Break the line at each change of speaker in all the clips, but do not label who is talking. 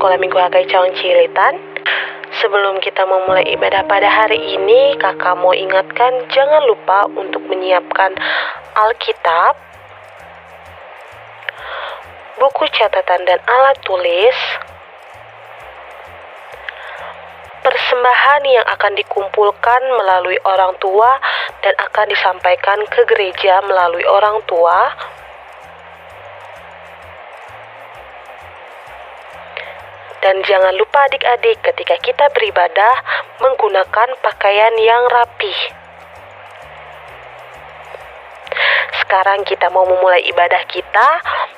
Sekolah Minggu HKI Cawang Cililitan. Sebelum kita memulai ibadah pada hari ini, kakak mau ingatkan jangan lupa untuk menyiapkan Alkitab, buku catatan dan alat tulis, persembahan yang akan dikumpulkan melalui orang tua dan akan disampaikan ke gereja melalui orang tua, dan jangan lupa adik-adik ketika kita beribadah menggunakan pakaian yang rapih. Sekarang kita mau memulai ibadah kita.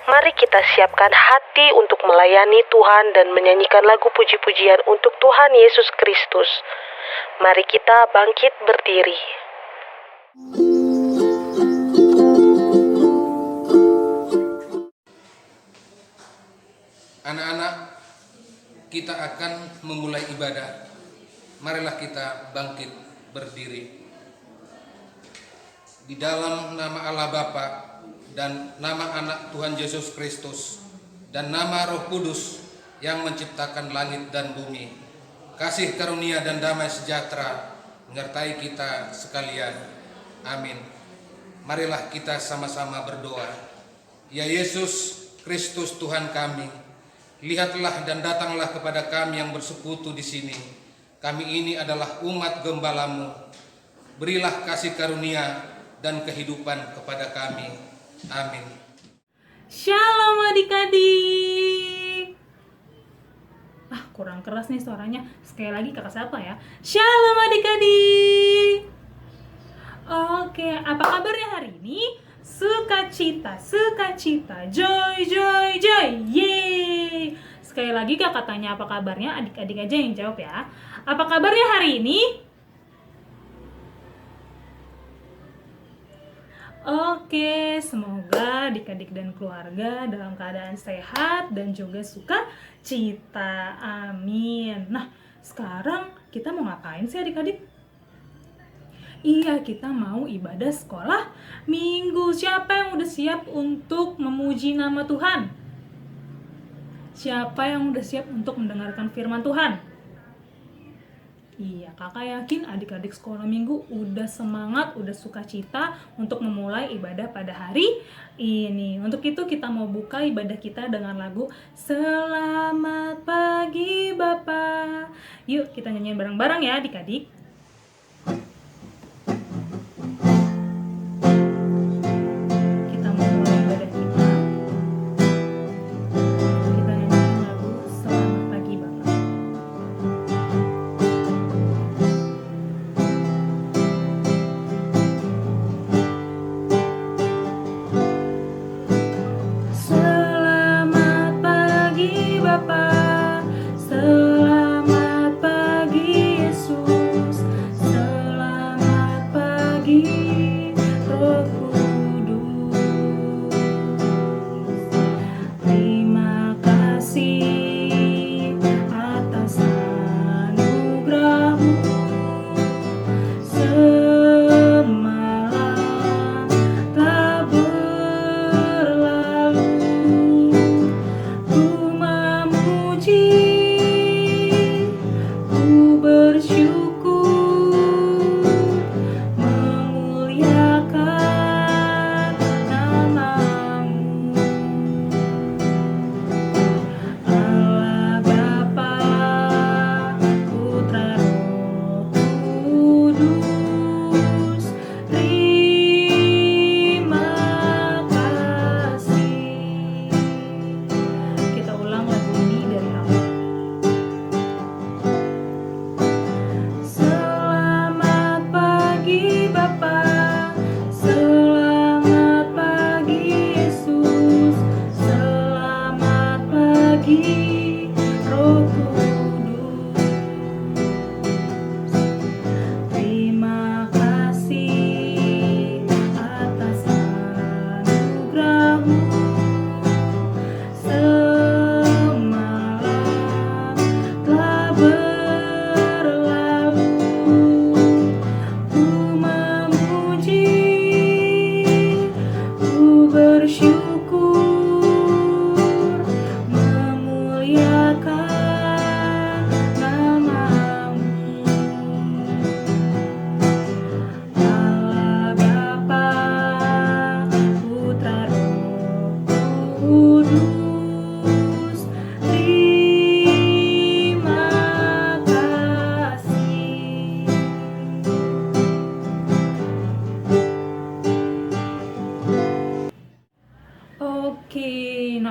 Mari kita siapkan hati untuk melayani Tuhan dan menyanyikan lagu puji-pujian untuk Tuhan Yesus Kristus. Mari kita bangkit berdiri.
Anak-anak, kita akan memulai ibadah. Marilah kita bangkit berdiri. Di dalam nama Allah Bapa dan nama Anak Tuhan Yesus Kristus dan nama Roh Kudus yang menciptakan langit dan bumi, kasih karunia dan damai sejahtera menyertai kita sekalian. Amin. Marilah kita sama-sama berdoa. Ya Yesus Kristus Tuhan kami, lihatlah dan datanglah kepada kami yang bersekutu di sini. Kami ini adalah umat gembala-Mu. Berilah kasih karunia dan kehidupan kepada kami. Amin.
Shalom adik-adik. Kurang keras nih suaranya. Sekali lagi kakak siapa ya? Shalom adik-adik. Oke, apa kabarnya hari ini? Sukacita, sukacita, joy, joy, joy, yeay. Sekali lagi kakak tanya apa kabarnya, adik-adik aja yang jawab ya. Apa kabarnya hari ini? Oke, semoga adik-adik dan keluarga dalam keadaan sehat dan juga sukacita. Amin. Nah, sekarang kita mau ngapain sih adik-adik? Iya, kita mau ibadah sekolah minggu. Siapa yang udah siap untuk memuji nama Tuhan? Siapa yang udah siap untuk mendengarkan firman Tuhan? Iya, kakak yakin adik-adik sekolah minggu udah semangat, udah sukacita untuk memulai ibadah pada hari ini. Untuk itu kita mau buka ibadah kita dengan lagu Selamat Pagi Bapa. Yuk kita nyanyiin bareng-bareng ya adik-adik. Kita mau mulai ibadah kita. Kita nyanyiin lagu Selamat Pagi Bapa. Selamat pagi Bapa, selamat pagi Yesus,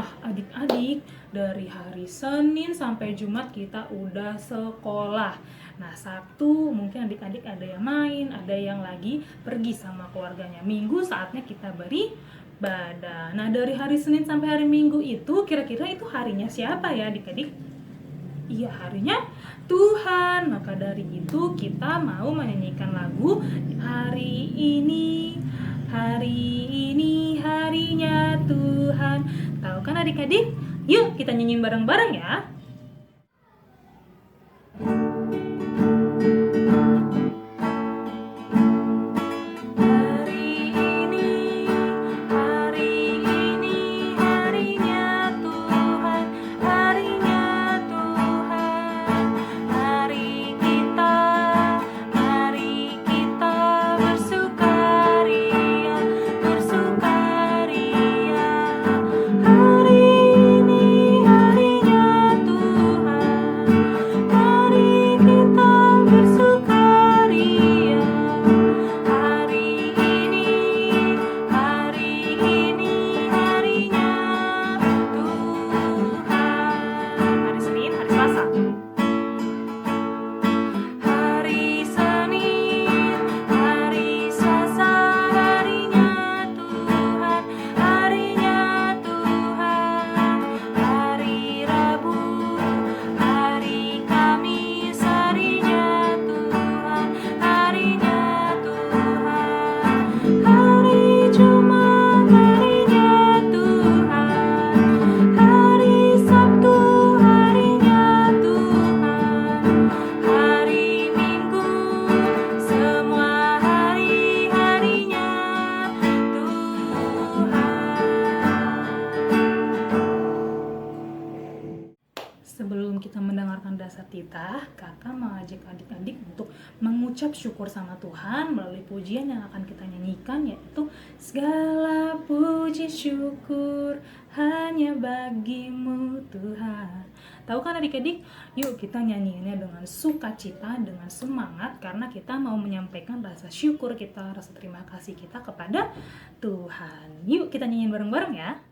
Nah, adik-adik, dari hari Senin sampai Jumat kita udah sekolah. Nah, Sabtu mungkin adik-adik ada yang main, ada yang lagi pergi sama keluarganya. Minggu saatnya kita beribadah. Nah, dari hari Senin sampai hari Minggu itu kira-kira itu harinya siapa ya adik-adik? Iya, harinya Tuhan. Maka dari itu kita mau menyanyikan lagu hari ini harinya Tuhan. Tahu kan adik-adik? Yuk kita nyanyiin bareng-bareng ya. Sebelum kita mendengarkan Dasatita, kakak mengajak adik-adik untuk mengucap syukur sama Tuhan melalui pujian yang akan kita nyanyikan, yaitu segala puji syukur hanya bagimu Tuhan. Tahu kan adik-adik? Yuk kita nyanyiinnya dengan sukacita, dengan semangat, karena kita mau menyampaikan rasa syukur kita, rasa terima kasih kita kepada Tuhan. Yuk kita nyanyiin bareng-bareng ya.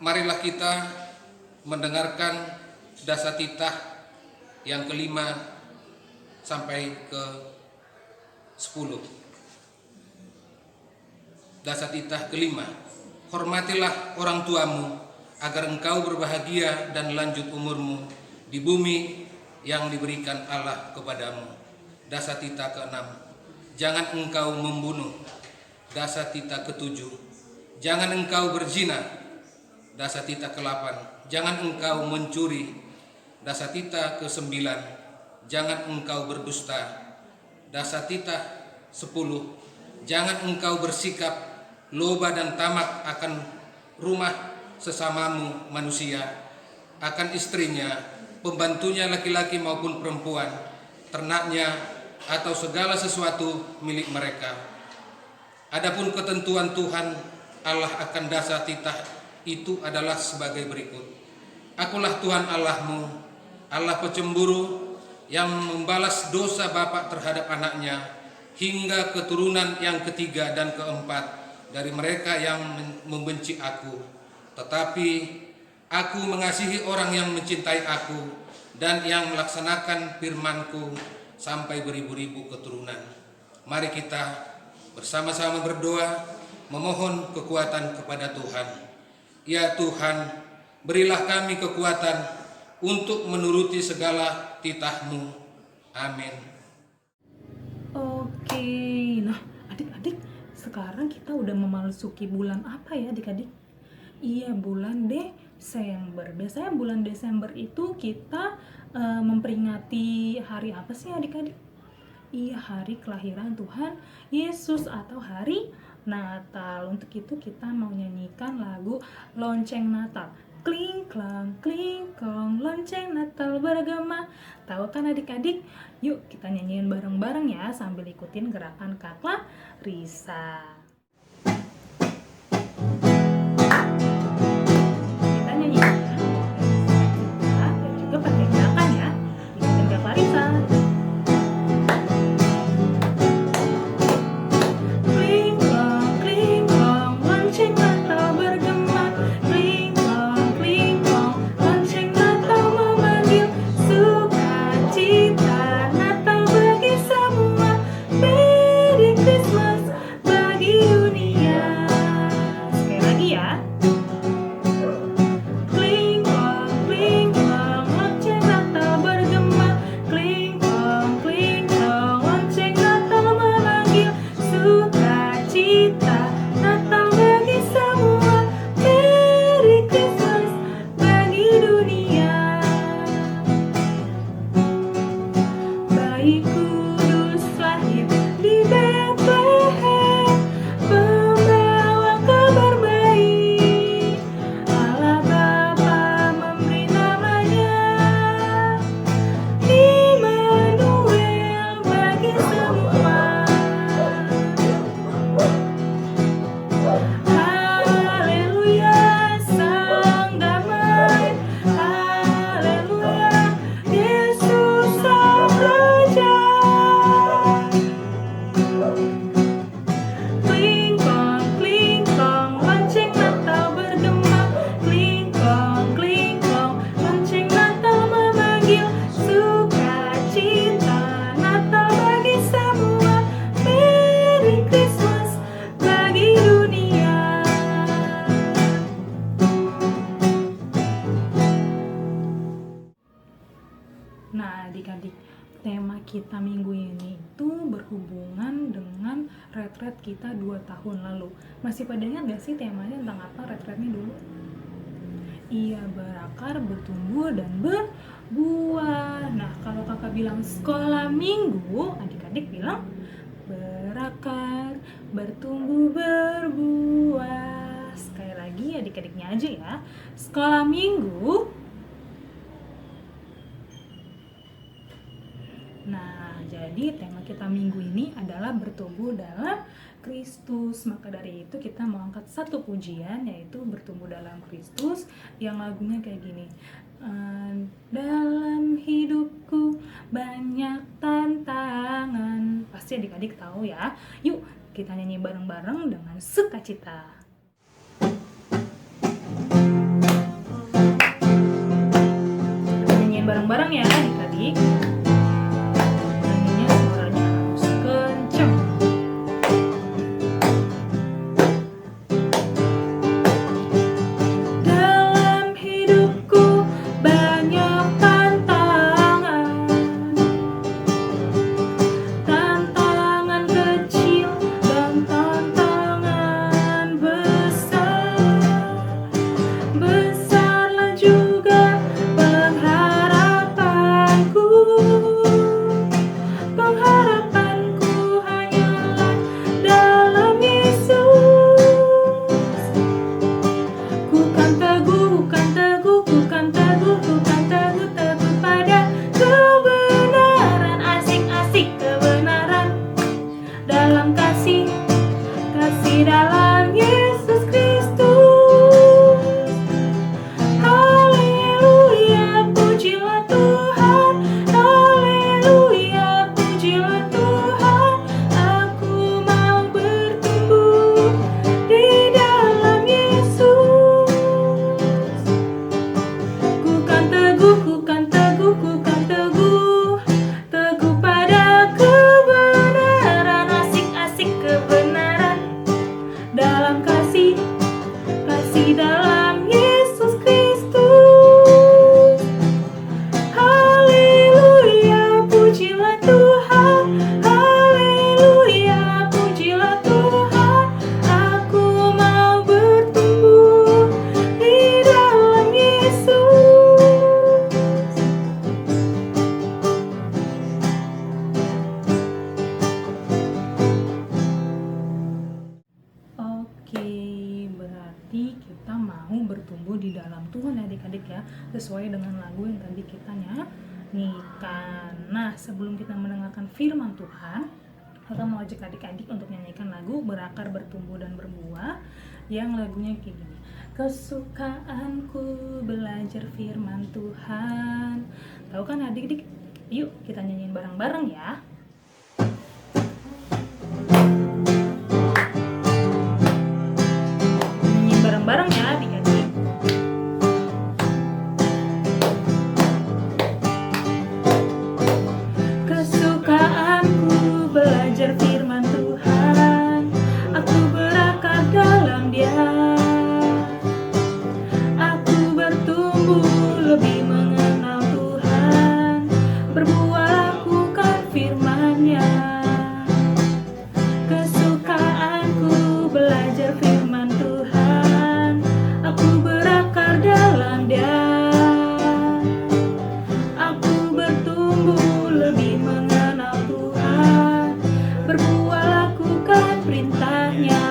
Marilah kita mendengarkan Dasatita yang kelima sampai ke 10. Dasatita kelima. Hormatilah orang tuamu agar engkau berbahagia dan lanjut umurmu di bumi yang diberikan Allah kepadamu. Dasatita ke-6. Jangan engkau membunuh. Dasatita ke-7. Jangan engkau berzina. Dasatita ke-8. jangan engkau mencuri. Dasatita ke-9, jangan engkau berdusta. Dasatita 10, jangan engkau bersikap loba dan tamak akan rumah sesamamu manusia, akan istrinya, pembantunya laki-laki maupun perempuan, ternaknya, atau segala sesuatu milik mereka. Adapun ketentuan Tuhan Allah akan dasatita itu adalah sebagai berikut. Akulah Tuhan Allahmu, Allah pecemburu, yang membalas dosa bapa terhadap anaknya hingga keturunan yang ketiga dan keempat dari mereka yang membenci aku. Tetapi aku mengasihi orang yang mencintai aku dan yang melaksanakan firman-Ku sampai beribu-ribu keturunan. Mari kita bersama-sama berdoa memohon kekuatan kepada Tuhan. Ya Tuhan, berilah kami kekuatan untuk menuruti segala titah-Mu. Amin.
Oke, nah adik-adik, sekarang kita udah memasuki bulan apa ya adik-adik? Iya, bulan Desember. Biasanya bulan Desember itu kita memperingati hari apa sih adik-adik? Iya, hari kelahiran Tuhan Yesus atau hari Natal. Untuk itu kita mau nyanyikan lagu Lonceng Natal. Kling klong, lonceng Natal bergema. Tahu kan adik-adik? Yuk kita nyanyiin bareng-bareng ya sambil ikutin gerakan Kakak Risa. Kita nyanyi ya. Dan juga pakai gerakan ya. Ikutin Kakak Risa. Kling klong, lonceng Natal bergema. Kling klong, lonceng Natal memanggil. Sukacita Natal bagi semua. Merry Christmas bagi dunia. Sekali lagi ya. Kling klong, lonceng Natal bergema. Kling klong, lonceng Natal memanggil. Sukacita Natal bagi semua. Merry Christmas bagi dunia. Bayi kudus lahir di Bethlehem, membawa kabar baik. Allah Bapa memberi namanya Immanuel bagi semua. Haleluya, sang damai. Haleluya, Yesus sang Raja. Kling klong, lonceng Natal bergema. Kling klong, lonceng Natal memanggil. Sukacita Natal bagi semua. Merry Christmas bagi dunia. Nah adik-adik, tema kita minggu ini itu berhubungan dengan retret kita 2 tahun lalu. Masih pada ingat gak sih temanya tentang apa retretnya dulu? Iya, berakar, bertumbuh, dan berbuah. Nah, kalau kakak bilang sekolah minggu, adik-adik bilang berakar, bertumbuh, berbuah. Sekali lagi adik-adiknya aja ya. Sekolah minggu. Nah, jadi tema kita minggu ini adalah bertumbuh dalam Kristus. Maka dari itu kita mau angkat satu pujian, yaitu bertumbuh dalam Kristus, yang lagunya kayak gini. Dalam hidupku banyak tantangan. Pasti adik-adik tahu ya. Yuk kita nyanyi bareng-bareng dengan sukacita. Nyanyiin bareng-bareng ya adik-adik. Nyanyinya suaranya harus kenceng. Dalam hidupku banyak tantangan. Tantangan kecil dan tantangan besar. Besarlah juga dalam kasih dalam Yesus Kristus. Haleluya, pujilah Tuhan. Haleluya, pujilah Tuhan. Aku mau bertumbuh di dalam Yesus. Ku kan teguh, teguh pada kebenaran, asik kebenaran dalam kasih dalam Yesus Kristus. Haleluya, pujilah Tuhan. Haleluya, pujilah Tuhan. Aku mau bertumbuh di dalam Yesus. Oke, berarti kita mau bertumbuh di dalam Tuhan adik-adik ya, sesuai dengan lagu yang tadi kita nyanyikan. Nah, sebelum kita mendengarkan firman Tuhan, kita mau ajak adik-adik untuk nyanyikan lagu Berakar, Bertumbuh, dan Berbuah yang lagunya kayak gini. Kesukaanku belajar firman Tuhan. Tahu kan adik-adik? Yuk kita nyanyiin bareng-bareng ya. Nyanyiin bareng-bareng ya adik-adik. Kesukaanku belajar firman Tuhan. Aku berakar dalam Dia. Aku bertumbuh lebih mengenal Tuhan. Berbuah lakukan firman-Nya. Kesukaanku belajar firman Tuhan. Aku berakar dalam Dia. Aku bertumbuh lebih mengenal Tuhan. Berbuah lakukan perintah-Nya.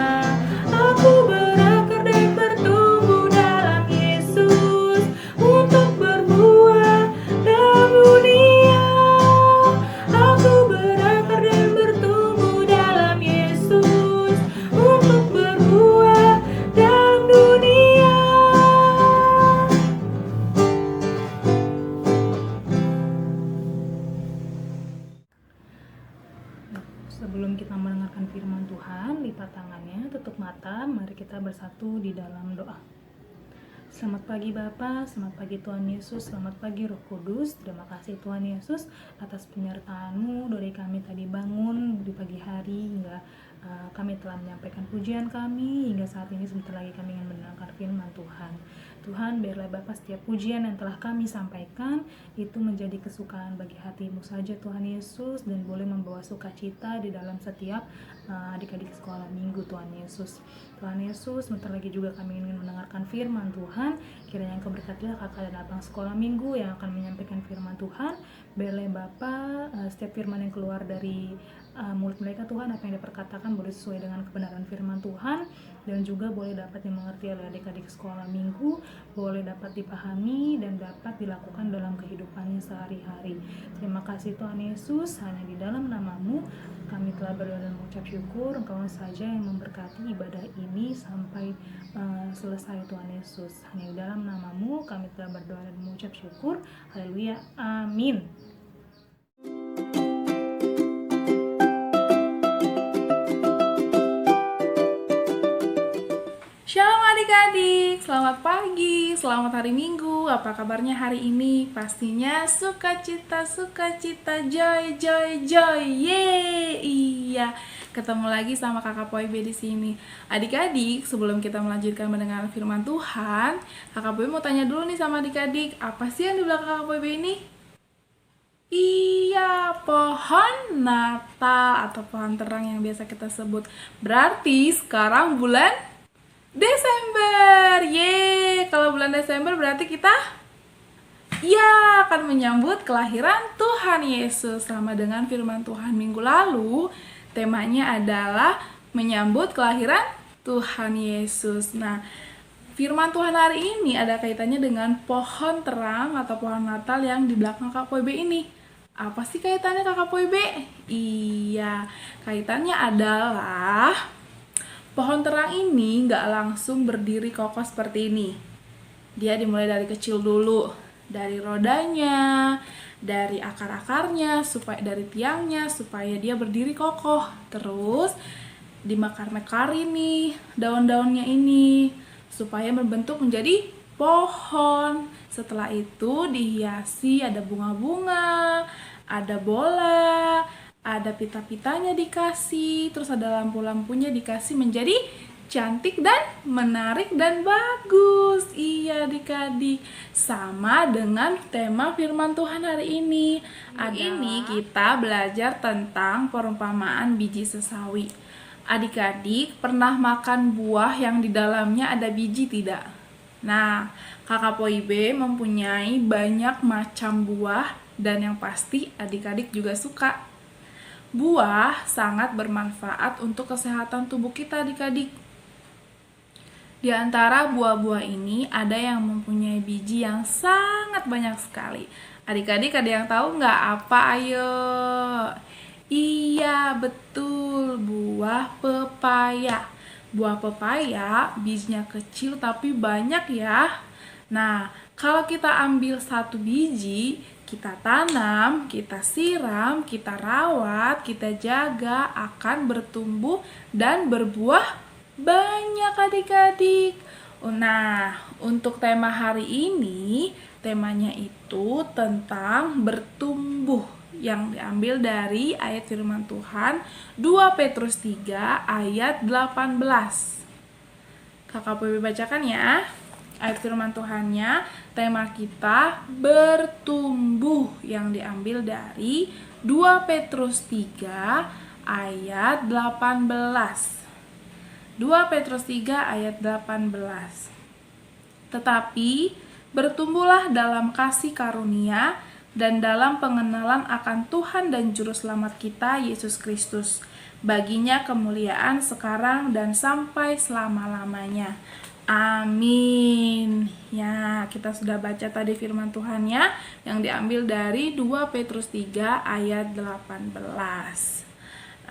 Aku berakar dan bertumbuh dalam Yesus untuk berbuah dalam dunia. Aku berakar dan bertumbuh dalam Yesus untuk berbuah dalam dunia. Sebelum kita mendengarkan firman Tuhan, lipat tangannya, tutup mata, mari kita bersatu di dalam doa. Selamat pagi Bapa, selamat pagi Tuhan Yesus, selamat pagi Roh Kudus. Terima kasih Tuhan Yesus atas penyertaan-Mu dari kami tadi bangun di pagi hari hingga kami telah menyampaikan pujian kami hingga saat ini. Sebentar lagi kami ingin mendengarkan firman Tuhan. Tuhan, biarlah Bapa setiap pujian yang telah kami sampaikan itu menjadi kesukaan bagi hati-Mu saja Tuhan Yesus, dan boleh membawa sukacita di dalam setiap adik-adik sekolah minggu Tuhan Yesus. Tuhan Yesus, sebentar lagi juga kami ingin mendengarkan firman Tuhan. Kiranya Engkau berkatilah kakak dan abang sekolah minggu yang akan menyampaikan firman Tuhan. Biarlah Bapa setiap firman yang keluar dari mulut mereka Tuhan, apa yang diperkatakan boleh sesuai dengan kebenaran firman Tuhan, dan juga boleh dapat dimengerti oleh adik-adik sekolah minggu, boleh dapat dipahami dan dapat dilakukan dalam kehidupannya sehari-hari. Terima kasih Tuhan Yesus, hanya di dalam nama-Mu kami telah berdoa dan mengucap syukur. Engkau saja yang memberkati ibadah ini sampai selesai Tuhan Yesus. Hanya di dalam nama-Mu kami telah berdoa dan mengucap syukur. Haleluya, amin.
Shalom adik-adik, selamat pagi, selamat hari Minggu. Apa kabarnya hari ini? Pastinya sukacita, joy. Yeay, iya. Ketemu lagi sama Kakak Poibe di sini. Adik-adik, sebelum kita melanjutkan mendengar firman Tuhan, Kakak Poibe mau tanya dulu nih sama adik-adik, apa sih yang di belakang Kakak Poibe ini? Iya, pohon Natal atau pohon terang yang biasa kita sebut. Berarti sekarang bulan Desember. Yeay, kalau bulan Desember berarti kita akan menyambut kelahiran Tuhan Yesus. Sama dengan firman Tuhan minggu lalu, temanya adalah menyambut kelahiran Tuhan Yesus. Nah, firman Tuhan hari ini ada kaitannya dengan pohon terang atau pohon Natal yang di belakang Kak Poibe ini. Apa sih kaitannya Kakak Poibe? Iya, kaitannya adalah pohon terang ini nggak langsung berdiri kokoh seperti ini. Dia dimulai dari kecil dulu, dari rodanya, dari akar-akarnya, supaya dari tiangnya, supaya dia berdiri kokoh. Terus dimekar-mekari nih daun-daunnya ini, supaya membentuk menjadi pohon. Setelah itu dihiasi, ada bunga-bunga, ada bola, ada pita-pitanya dikasih, terus ada lampu-lampunya dikasih menjadi cantik dan menarik dan bagus. Iya adik-adik, sama dengan tema firman Tuhan hari ini. Hari ini kita belajar tentang perumpamaan biji sesawi. Adik-adik pernah makan buah yang di dalamnya ada biji tidak? Nah, Kakak Poibe mempunyai banyak macam buah dan yang pasti adik-adik juga suka. Buah sangat bermanfaat untuk kesehatan tubuh kita adik-adik. Di antara buah-buah ini ada yang mempunyai biji yang sangat banyak sekali. Adik-adik ada yang tahu nggak apa? Ayo. Iya, betul, buah pepaya. Buah pepaya bijinya kecil tapi banyak ya. Nah, kalau kita ambil satu biji, kita tanam, kita siram, kita rawat, kita jaga, akan bertumbuh dan berbuah banyak adik-adik. Nah, untuk tema hari ini, temanya itu tentang bertumbuh yang diambil dari ayat firman Tuhan 2 Petrus 3 ayat 18. Kakak Poibe bacakan ya. Ayat firman Tuhannya, tema kita bertumbuh yang diambil dari 2 Petrus 3 ayat 18. 2 Petrus 3 ayat 18. Tetapi bertumbuhlah dalam kasih karunia dan dalam pengenalan akan Tuhan dan Juru Selamat kita, Yesus Kristus. Baginya kemuliaan sekarang dan sampai selama-lamanya. Amin. Ya, kita sudah baca tadi firman Tuhannya yang diambil dari 2 Petrus 3 ayat 18.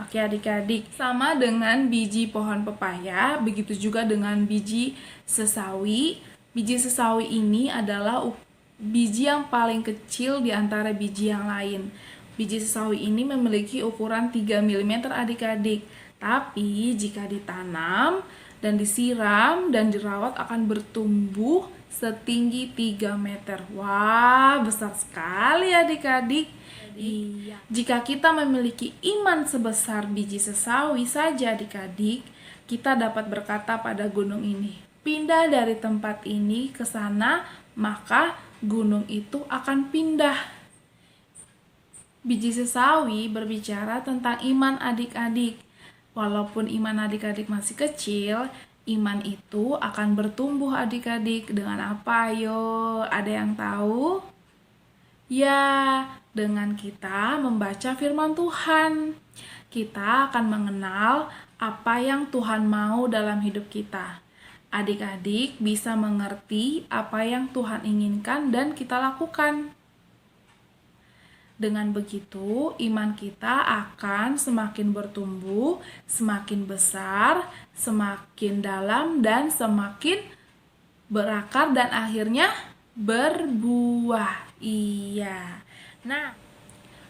Oke adik-adik, sama dengan biji pohon pepaya, begitu juga dengan biji sesawi. Biji sesawi ini adalah biji yang paling kecil di antara biji yang lain. Biji sesawi ini memiliki ukuran 3 mm adik-adik. Tapi jika ditanam dan disiram dan dirawat akan bertumbuh setinggi 3 meter. Wah, besar sekali adik-adik. Iya. Jika kita memiliki iman sebesar biji sesawi saja adik-adik, kita dapat berkata pada gunung ini, pindah dari tempat ini ke sana, maka gunung itu akan pindah. Biji sesawi berbicara tentang iman adik-adik. Walaupun iman adik-adik masih kecil, iman itu akan bertumbuh adik-adik. Dengan apa? Ayo, ada yang tahu? Ya, dengan kita membaca firman Tuhan. Kita akan mengenal apa yang Tuhan mau dalam hidup kita. Adik-adik bisa mengerti apa yang Tuhan inginkan dan kita lakukan. Dengan begitu, iman kita akan semakin bertumbuh, semakin besar, semakin dalam, dan semakin berakar dan akhirnya berbuah. Iya.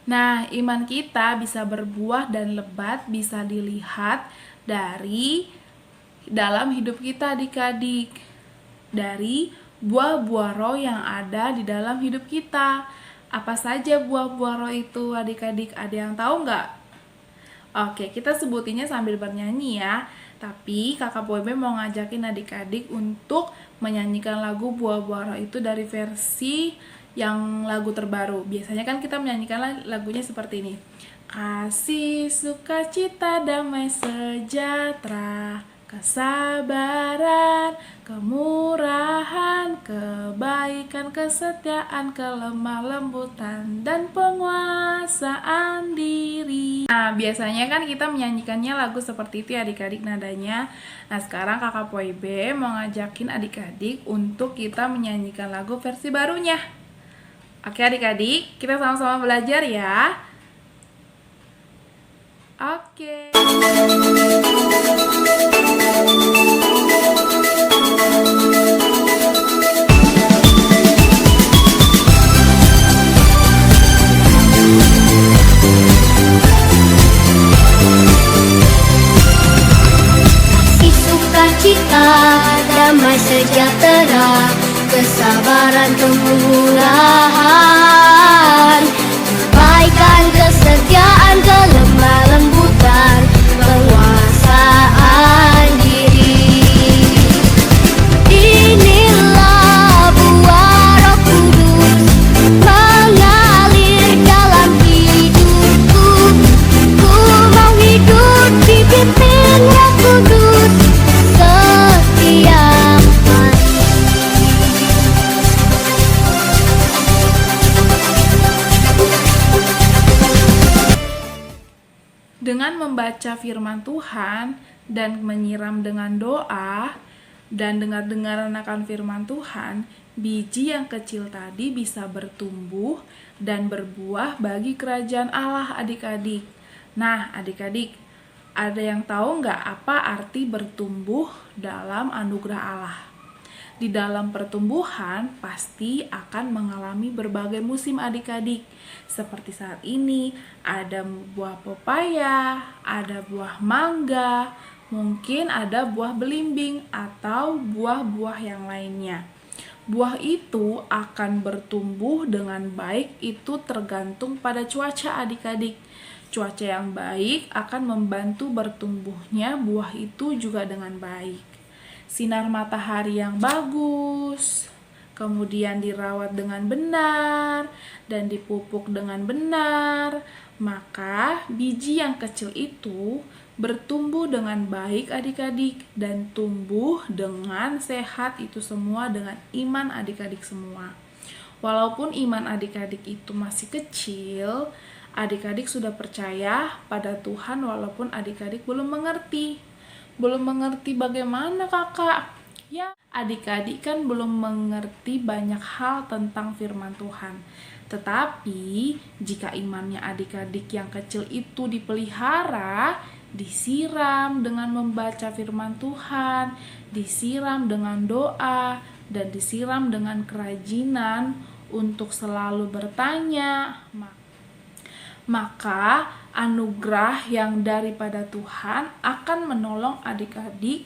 Nah, iman kita bisa berbuah dan lebat bisa dilihat dari dalam hidup kita adik-adik. Dari buah-buah roh yang ada di dalam hidup kita. Apa saja buah-buah roh itu adik-adik? Ada yang tahu nggak? Oke, kita sebutinnya sambil bernyanyi ya. Tapi kakak Poibe mau ngajakin adik-adik untuk menyanyikan lagu buah-buah roh itu dari versi yang lagu terbaru. Biasanya kan kita menyanyikan lagunya seperti ini. Kasih, sukacita, damai, sejahtera, kesabaran, kemurahan, kebaikan, kesetiaan, kelemah lembutan, dan penguasaan diri. Nah, biasanya kan kita menyanyikannya lagu seperti itu ya adik-adik nadanya. Nah, sekarang kakak Poibe mau ngajakin adik-adik untuk kita menyanyikan lagu versi barunya. Oke adik-adik, kita sama-sama belajar ya. Oke.
Kasih sukacita, damai sejahtera, kesabaran kemurahan, kebaikan, kesetiaan, kelemah lembutan, penguasaan diri. Inilah buah Roh Kudus mengalir dalam hidupku. Ku mau hidup dipimpin Roh Kudus setiap hari.
Dengan membaca firman Tuhan dan menyiram dengan doa dan dengar-dengaran akan firman Tuhan, biji yang kecil tadi bisa bertumbuh dan berbuah bagi kerajaan Allah adik-adik. Nah adik-adik, ada yang tahu nggak apa arti bertumbuh dalam anugerah Allah? Di dalam pertumbuhan pasti akan mengalami berbagai musim adik-adik. Seperti saat ini ada buah pepaya, ada buah mangga, mungkin ada buah belimbing atau buah-buah yang lainnya. Buah itu akan bertumbuh dengan baik itu tergantung pada cuaca adik-adik. Cuaca yang baik akan membantu bertumbuhnya buah itu juga dengan baik. Sinar matahari yang bagus, kemudian dirawat dengan benar dan dipupuk dengan benar, maka biji yang kecil itu bertumbuh dengan baik adik-adik dan tumbuh dengan sehat, itu semua dengan iman adik-adik semua. Walaupun iman adik-adik itu masih kecil, adik-adik sudah percaya pada Tuhan walaupun adik-adik belum mengerti. Belum mengerti bagaimana kakak? Ya, adik-adik kan belum mengerti banyak hal tentang firman Tuhan. Tetapi, jika imannya adik-adik yang kecil itu dipelihara, disiram dengan membaca firman Tuhan, disiram dengan doa, dan disiram dengan kerajinan untuk selalu bertanya, maka anugerah yang daripada Tuhan akan menolong adik-adik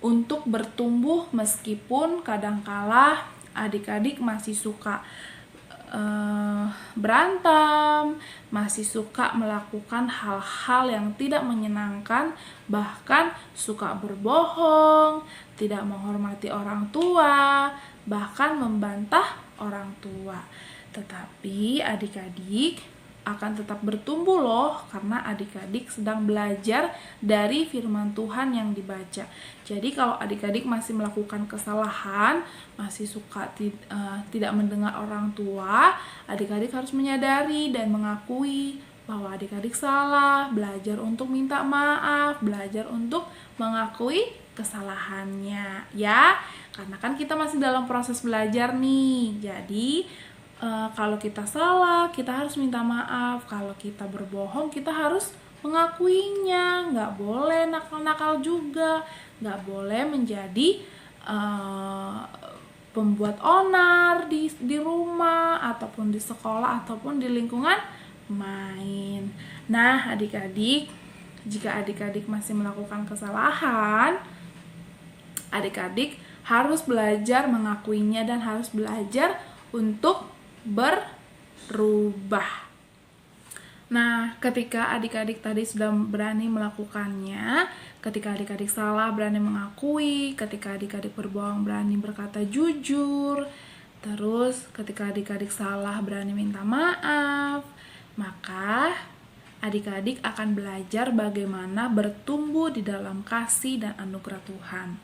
untuk bertumbuh meskipun kadangkala adik-adik masih suka berantem, masih suka melakukan hal-hal yang tidak menyenangkan, bahkan suka berbohong, tidak menghormati orang tua, bahkan membantah orang tua. Tetapi adik-adik akan tetap bertumbuh loh, karena adik-adik sedang belajar dari firman Tuhan yang dibaca. Jadi kalau adik-adik masih melakukan kesalahan, masih suka tidak mendengar orang tua, adik-adik harus menyadari dan mengakui bahwa adik-adik salah, belajar untuk minta maaf, belajar untuk mengakui kesalahannya ya. Karena kan kita masih dalam proses belajar nih. Jadi kalau kita salah, kita harus minta maaf. Kalau kita berbohong, kita harus mengakuinya. Nggak boleh nakal-nakal juga. Nggak boleh menjadi pembuat onar di rumah, ataupun di sekolah, ataupun di lingkungan main. Nah, adik-adik, jika adik-adik masih melakukan kesalahan, adik-adik harus belajar mengakuinya dan harus belajar untuk berubah. Nah, ketika adik-adik tadi sudah berani melakukannya, ketika adik-adik salah berani mengakui, ketika adik-adik berbohong berani berkata jujur, terus ketika adik-adik salah berani minta maaf, maka adik-adik akan belajar bagaimana bertumbuh di dalam kasih dan anugerah Tuhan.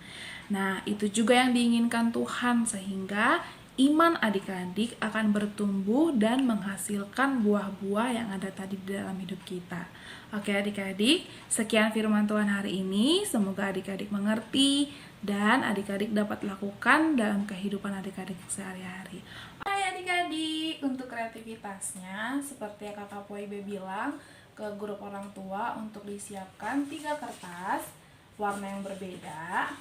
Nah, itu juga yang diinginkan Tuhan, sehingga iman adik-adik akan bertumbuh dan menghasilkan buah-buah yang ada tadi di dalam hidup kita. Oke adik-adik, sekian firman Tuhan hari ini. Semoga adik-adik mengerti dan adik-adik dapat lakukan dalam kehidupan adik-adik sehari-hari. Hai adik-adik, untuk kreativitasnya seperti yang kakak Poibe bilang ke grup orang tua untuk disiapkan 3 kertas warna yang berbeda,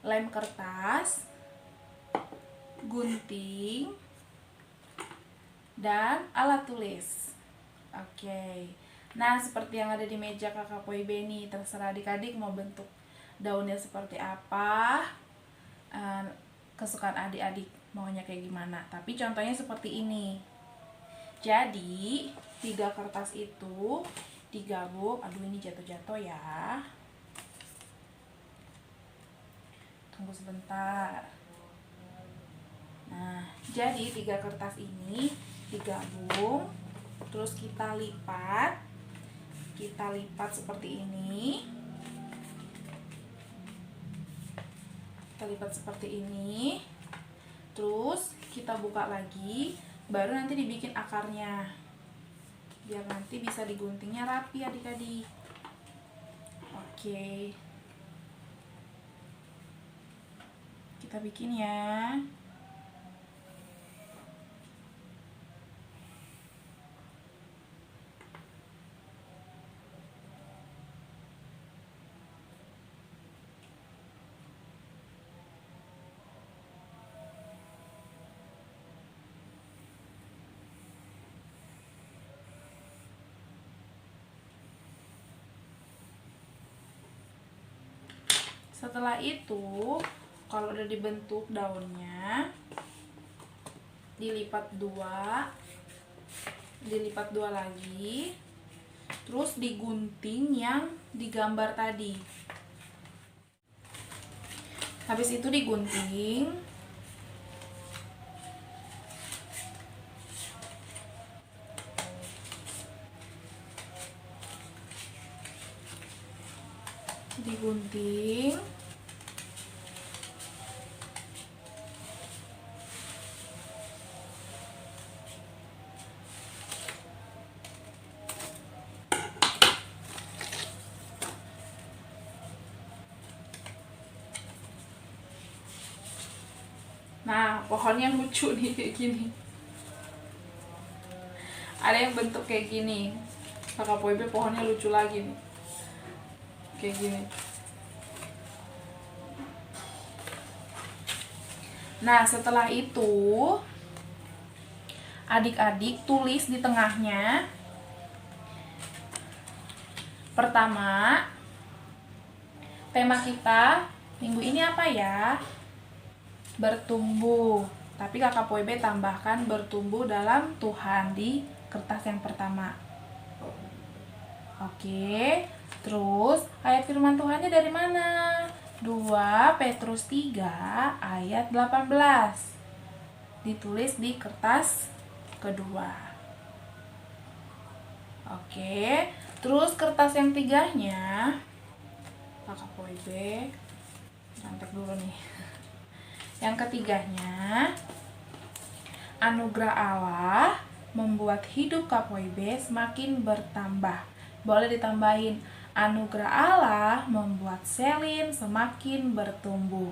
lem kertas, gunting, dan alat tulis. Oke. Nah, seperti yang ada di meja kakak Poibe nih, terserah adik-adik mau bentuk daunnya seperti apa, kesukaan adik-adik maunya kayak gimana. Tapi contohnya seperti ini. Jadi 3 kertas itu digabung. Aduh, ini jatuh-jatuh ya. Tunggu sebentar. Nah, jadi 3 kertas ini digabung, terus kita lipat seperti ini. Kita lipat seperti ini, terus kita buka lagi, baru nanti dibikin akarnya biar nanti bisa diguntingnya rapi adik-adik. Oke, kita bikin ya. Setelah itu, kalau udah dibentuk daunnya, dilipat dua lagi, terus digunting yang digambar tadi. Habis itu digunting, nah pohonnya lucu nih kayak gini. Ada yang bentuk kayak gini. Kakak Poibe pohonnya lucu lagi nih, kayak gini. Nah, setelah itu adik-adik tulis di tengahnya. Pertama, tema kita minggu ini apa ya? Bertumbuh. Tapi kakak Poibe tambahkan bertumbuh dalam Tuhan di kertas yang pertama. Oke. Terus ayat firman Tuhannya dari mana? 2 Petrus 3 ayat 18. Ditulis di kertas kedua. Oke. Terus kertas yang 3-nya kakak Poibe cantik dulu nih. Yang ketiganya, anugerah Allah membuat hidup Kak Poibe semakin bertambah. Boleh ditambahin, anugerah Allah membuat Selin semakin bertumbuh.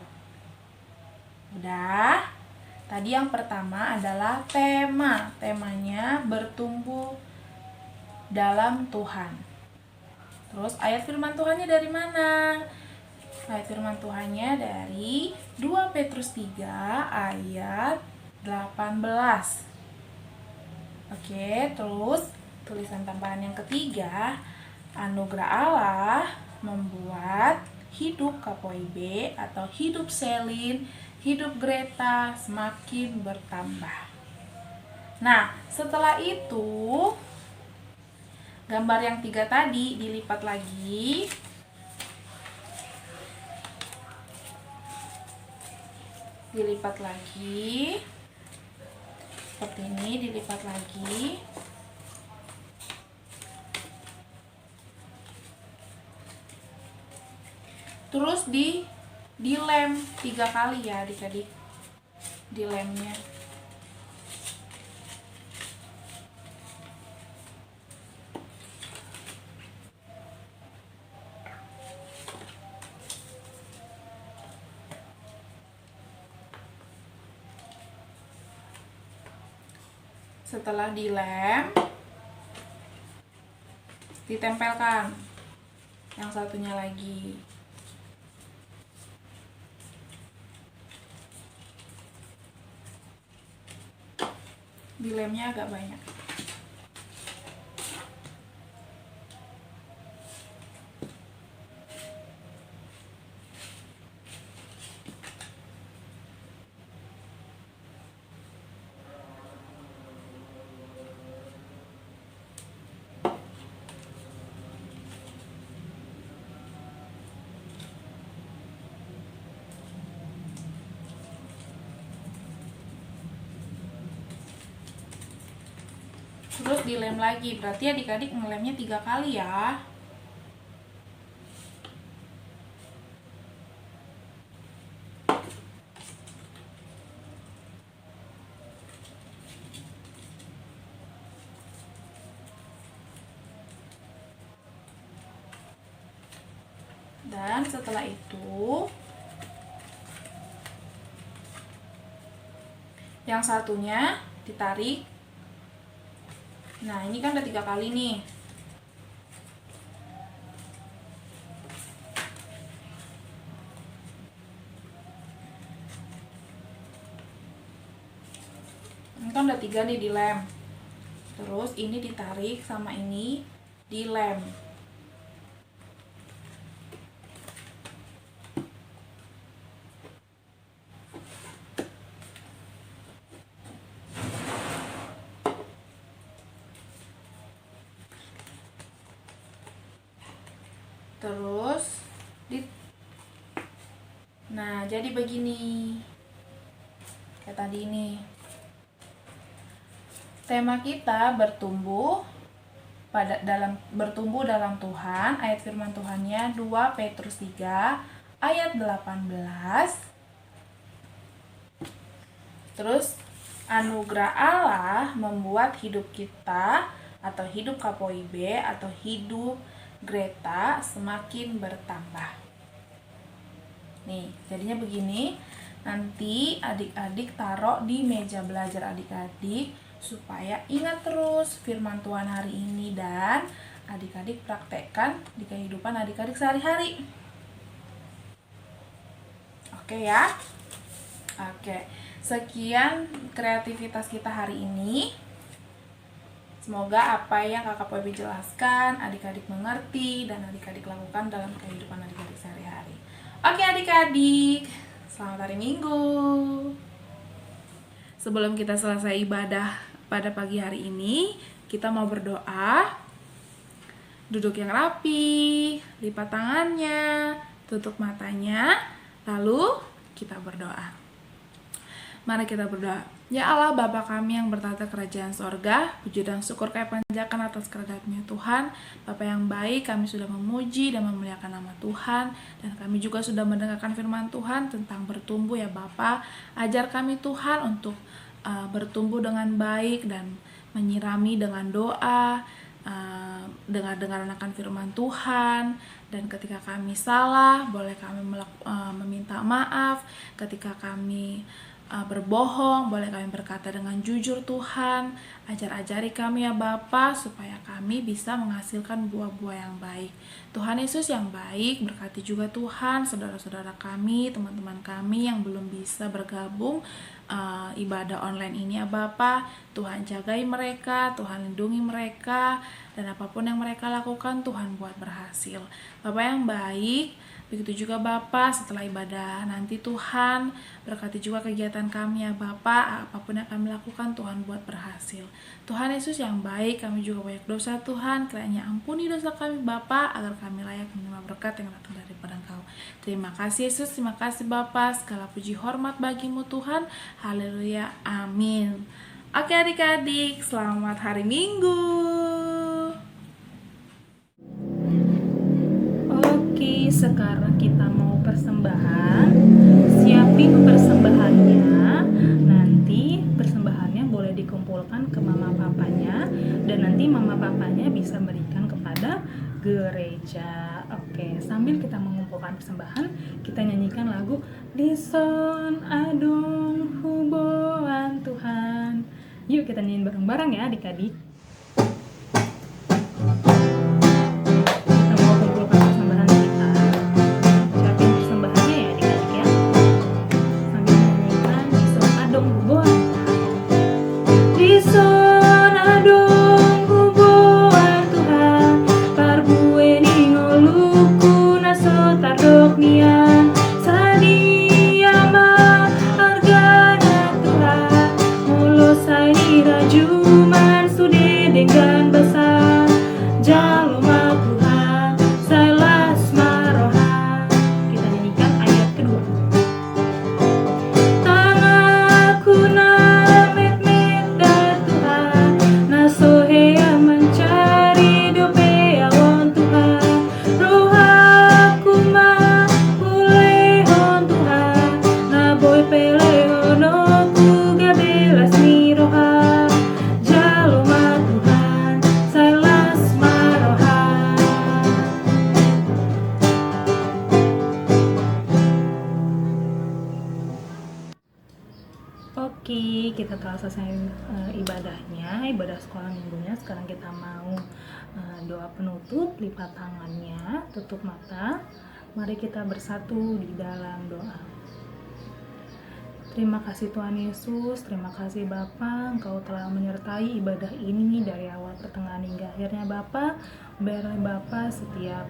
Udah. Tadi yang pertama adalah tema. Temanya bertumbuh dalam Tuhan. Terus ayat firman Tuhannya dari mana? Ayat firman Tuhannya dari 2 Petrus 3 ayat 18. Oke, terus tulisan tambahan yang ketiga, anugerah Allah membuat hidup Kak Poibe atau hidup Selin, hidup Greta semakin bertambah. Nah, setelah itu gambar yang 3 tadi dilipat lagi. Dilipat lagi seperti ini, dilipat lagi, terus dilem 3 kali ya adik-adik, dilemnya. Setelah dilem, ditempelkan yang satunya lagi. Dilemnya agak banyak. Terus dilem lagi, berarti adik-adik ngelemnya 3 kali ya. Dan setelah itu yang satunya ditarik. Nah, ini kan udah 3 kali nih. Ini kan udah 3 nih dilem. Terus ini ditarik sama ini dilem. Terus nah, jadi begini. Kayak tadi ini. Tema kita bertumbuh dalam Tuhan. Ayat firman Tuhannya 2 Petrus 3 ayat 18. Terus anugerah Allah membuat hidup kita atau hidup KPOIB atau hidup Greta semakin bertambah. Nih, jadinya begini. Nanti adik-adik taruh di meja belajar adik-adik supaya ingat terus firman Tuhan hari ini dan adik-adik praktekkan di kehidupan adik-adik sehari-hari. Oke ya? Oke. Sekian kreativitas kita hari ini. Semoga apa yang Kakak Pobi jelaskan adik-adik mengerti dan adik-adik lakukan dalam kehidupan adik-adik sehari-hari. Oke adik-adik, selamat hari Minggu. Sebelum kita selesai ibadah pada pagi hari ini, kita mau berdoa. Duduk yang rapi, lipat tangannya, tutup matanya, lalu kita berdoa. Mari kita berdoa. Ya Allah, Bapa kami yang bertata kerajaan sorga, puji dan syukur kami panjatkan atas kedatangannya Tuhan. Bapa yang baik, kami sudah memuji dan memuliakan nama Tuhan, dan kami juga sudah mendengarkan firman Tuhan tentang bertumbuh ya Bapa. Ajar kami Tuhan untuk bertumbuh dengan baik dan menyirami dengan doa, dengar-dengar akan firman Tuhan, dan ketika kami salah, boleh kami meminta maaf. Ketika kami berbohong, boleh kami berkata dengan jujur Tuhan. Ajar-ajari kami ya Bapa supaya kami bisa menghasilkan buah-buah yang baik. Tuhan Yesus yang baik, berkati juga Tuhan saudara-saudara kami, teman-teman kami yang belum bisa bergabung ibadah online ini ya Bapa. Tuhan jagai mereka, Tuhan lindungi mereka, dan apapun yang mereka lakukan Tuhan buat berhasil. Bapa yang baik, begitu juga Bapa, setelah ibadah nanti Tuhan berkati juga kegiatan kami ya Bapa. Apapun yang kami lakukan Tuhan buat berhasil. Tuhan Yesus yang baik, kami juga banyak dosa Tuhan, kiranya ampuni dosa kami Bapa, agar kami layak menerima berkat yang datang daripada Engkau. Terima kasih Yesus, terima kasih Bapa, segala puji hormat bagimu Tuhan. Haleluya, amin. Oke adik-adik, selamat hari Minggu.
Oke, sekarang kita mau persembahan. Siapin persembahannya. Nanti persembahannya boleh dikumpulkan ke mama papanya, dan nanti mama papanya bisa berikan kepada gereja. Oke, sambil kita mengumpulkan persembahan, kita nyanyikan lagu Lison Adong Huboan Tuhan. Yuk kita nyanyiin bareng-bareng ya adik-adik. Kita mau kumpulkan persembahan kita. Siapin persembahannya ya adik-adik ya. Sambil menyanyikan Dison Adong Buboan. Dison Adong Buboan Tuhan, parbueni ngoluku naso tardok nian. Sadiama argana Tuhan, mulo sai rajuman sude dengan besar. Jalma Tuhan, sailas maroha. Kita nyanyikan ayat kedua. Tangaku na met-met da Tuhan, nasohea mencari dope awon Tuhan. Rohaku ma pulehon Tuhan, naboy pelehono ku gabelas ni roha. Jalma Tuhan, sailas maroha. Oke, kita telah selesai ibadahnya, ibadah sekolah minggunya. Sekarang kita mau doa penutup, lipat tangannya, tutup mata. Mari kita bersatu di dalam doa. Terima kasih Tuhan Yesus, terima kasih Bapa, Engkau telah menyertai ibadah ini dari awal pertengahan hingga akhirnya Bapa. Biarlah Bapa setiap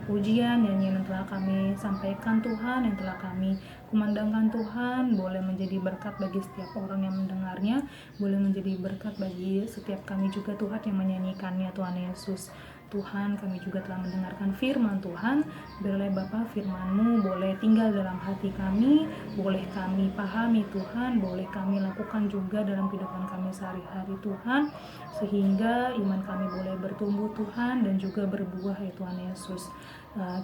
pujian nyanyian yang telah kami sampaikan Tuhan, yang telah kami kumandangkan Tuhan, boleh menjadi berkat bagi setiap orang yang mendengarnya, boleh menjadi berkat bagi setiap kami juga Tuhan yang menyanyikannya Tuhan Yesus. Tuhan, kami juga telah mendengarkan firman Tuhan. Biarlah Bapa firman-Mu boleh tinggal dalam hati kami, boleh kami pahami Tuhan, boleh kami lakukan juga dalam kehidupan kami sehari-hari Tuhan, sehingga iman kami boleh bertumbuh Tuhan dan juga berbuah ya Tuhan Yesus.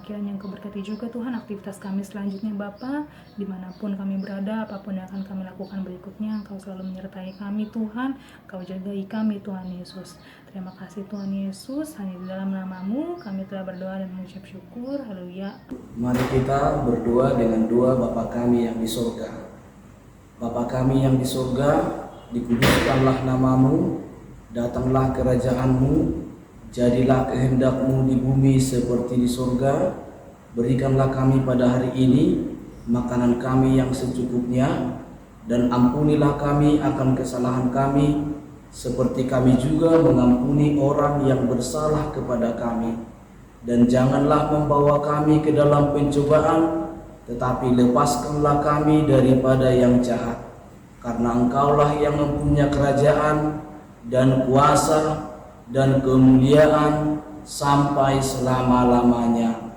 Kiranya Engkau berkati juga Tuhan aktivitas kami selanjutnya Bapa, dimanapun kami berada, apapun yang akan kami lakukan berikutnya, Engkau selalu menyertai kami Tuhan, Engkau jagai kami Tuhan Yesus. Terima kasih Tuhan Yesus, hanya di dalam nama-Mu kami telah berdoa dan mengucap syukur. Haleluya.
Mari kita berdoa dengan doa Bapa kami yang di surga. Bapa kami yang di surga, dikuduskanlah nama-Mu, datanglah kerajaan-Mu, jadilah kehendak-Mu di bumi seperti di surga. Berikanlah kami pada hari ini makanan kami yang secukupnya, dan ampunilah kami akan kesalahan kami, seperti kami juga mengampuni orang yang bersalah kepada kami. Dan janganlah membawa kami ke dalam pencobaan, tetapi lepaskanlah kami daripada yang jahat. Karena Engkaulah yang mempunyai kerajaan dan kuasa dan kemuliaan sampai selama-lamanya.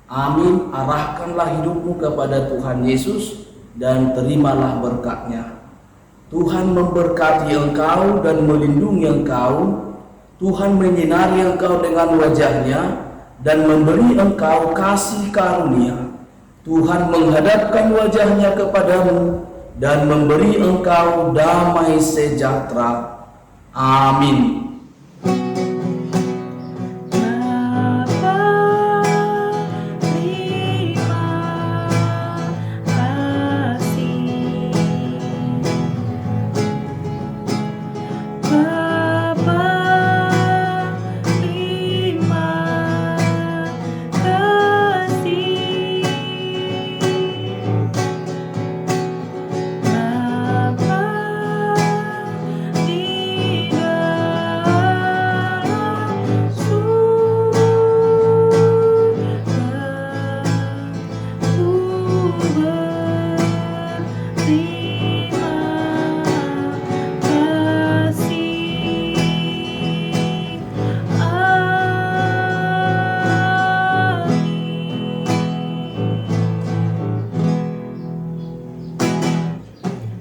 Amin. Arahkanlah hidupmu kepada Tuhan Yesus dan terimalah berkat-Nya. Tuhan memberkati engkau dan melindungi engkau. Tuhan menyinari engkau dengan wajah-Nya dan memberi engkau kasih karunia. Tuhan menghadapkan wajah-Nya kepadamu dan memberi engkau damai sejahtera. Amin.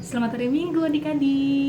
Selamat hari Minggu adik-adik.